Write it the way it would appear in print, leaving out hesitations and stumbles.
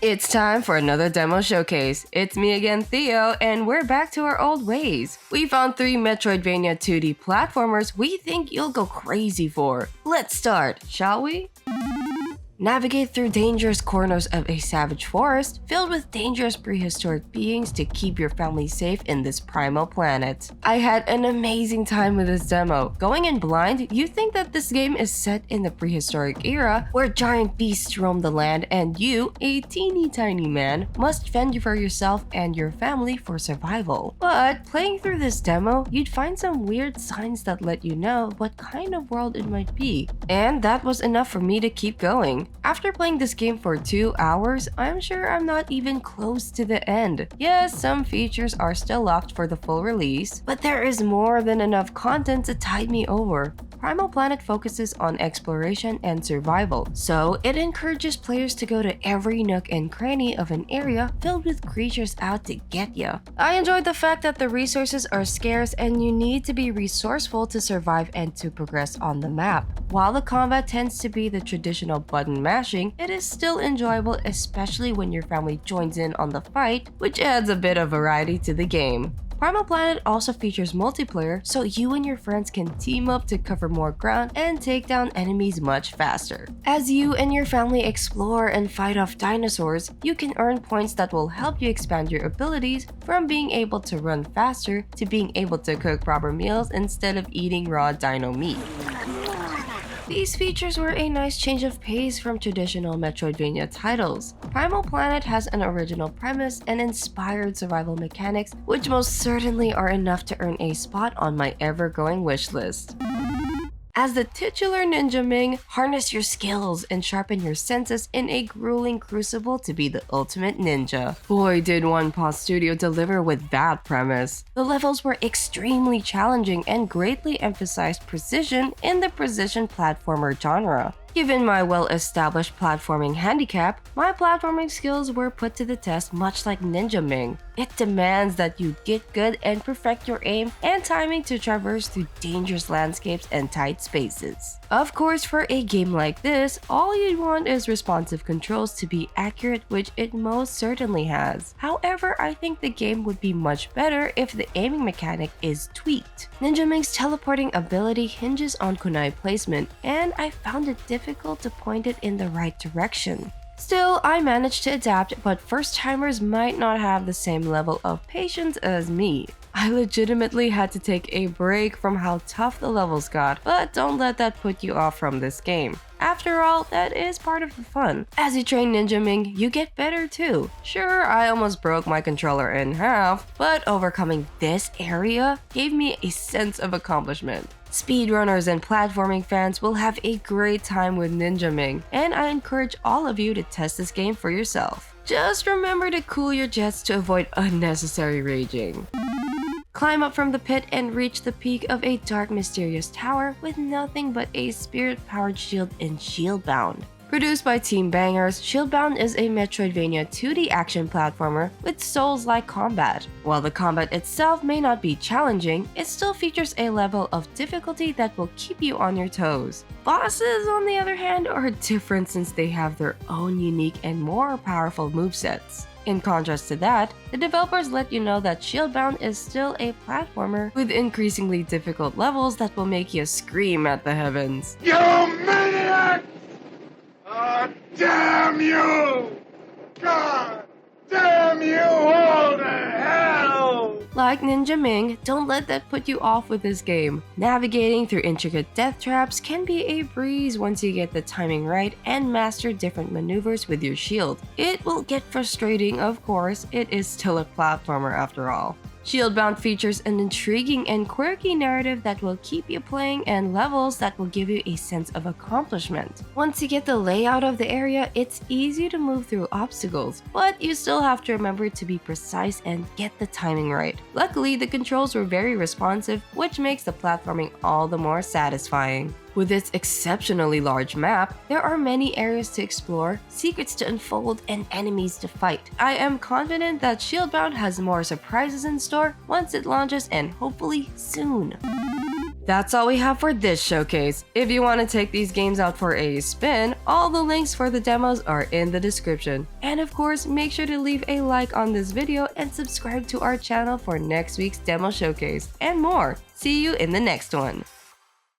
It's time for another demo showcase. It's me again, Theo, and we're back to our old ways. We found 3 Metroidvania 2D platformers we think you'll go crazy for. Let's start, shall we? Navigate through dangerous corners of a savage forest filled with dangerous prehistoric beings to keep your family safe in this Primal Planet. I had an amazing time with this demo. Going in blind, you think that this game is set in the prehistoric era where giant beasts roam the land and you, a teeny tiny man, must fend for yourself and your family for survival. But playing through this demo, you'd find some weird signs that let you know what kind of world it might be. And that was enough for me to keep going. After playing this game for 2 hours, I'm sure I'm not even close to the end. Yes, some features are still locked for the full release, but there is more than enough content to tide me over. Primal Planet focuses on exploration and survival, so it encourages players to go to every nook and cranny of an area filled with creatures out to get ya. I enjoyed the fact that the resources are scarce and you need to be resourceful to survive and to progress on the map. While the combat tends to be the traditional button mashing, it is still enjoyable, especially when your family joins in on the fight, which adds a bit of variety to the game. Primal Planet also features multiplayer, so you and your friends can team up to cover more ground and take down enemies much faster. As you and your family explore and fight off dinosaurs, you can earn points that will help you expand your abilities, from being able to run faster to being able to cook proper meals instead of eating raw dino meat. These features were a nice change of pace from traditional Metroidvania titles. Primal Planet has an original premise and inspired survival mechanics, which most certainly are enough to earn a spot on my ever-growing wishlist. As the titular ninja Ming, harness your skills and sharpen your senses in a grueling crucible to be the ultimate ninja. Boy, did One Paw Studio deliver with that premise. The levels were extremely challenging and greatly emphasized precision in the precision platformer genre. Given my well-established platforming handicap, my platforming skills were put to the test much like Ninja Ming. It demands that you get good and perfect your aim and timing to traverse through dangerous landscapes and tight spaces. Of course, for a game like this, all you'd want is responsive controls to be accurate, which it most certainly has. However, I think the game would be much better if the aiming mechanic is tweaked. Ninja Ming's teleporting ability hinges on kunai placement, and I found it difficult to point it in the right direction. Still, I managed to adapt, but first-timers might not have the same level of patience as me. I legitimately had to take a break from how tough the levels got, but don't let that put you off from this game. After all, that is part of the fun. As you train Ninja Ming, you get better too. Sure, I almost broke my controller in half, but overcoming this area gave me a sense of accomplishment. Speedrunners and platforming fans will have a great time with Ninja Ming, and I encourage all of you to test this game for yourself. Just remember to cool your jets to avoid unnecessary raging. Climb up from the pit and reach the peak of a dark, mysterious tower with nothing but a spirit-powered shield in Shieldbound. Produced by Team Bangers, Shieldbound is a Metroidvania 2D action platformer with Souls-like combat. While the combat itself may not be challenging, it still features a level of difficulty that will keep you on your toes. Bosses, on the other hand, are different since they have their own unique and more powerful movesets. In contrast to that, the developers let you know that Shieldbound is still a platformer with increasingly difficult levels that will make you scream at the heavens. You maniac! Oh, damn you! God damn you all to hell! Like Ninja Ming, don't let that put you off with this game. Navigating through intricate death traps can be a breeze once you get the timing right and master different maneuvers with your shield. It will get frustrating, of course, it is still a platformer after all. Shieldbound features an intriguing and quirky narrative that will keep you playing and levels that will give you a sense of accomplishment. Once you get the layout of the area, it's easy to move through obstacles, but you still have to remember to be precise and get the timing right. Luckily, the controls were very responsive, which makes the platforming all the more satisfying. With its exceptionally large map, there are many areas to explore, secrets to unfold, and enemies to fight. I am confident that Shieldbound has more surprises in store once it launches, and hopefully soon. That's all we have for this showcase. If you want to take these games out for a spin, all the links for the demos are in the description. And of course, make sure to leave a like on this video and subscribe to our channel for next week's demo showcase and more. See you in the next one.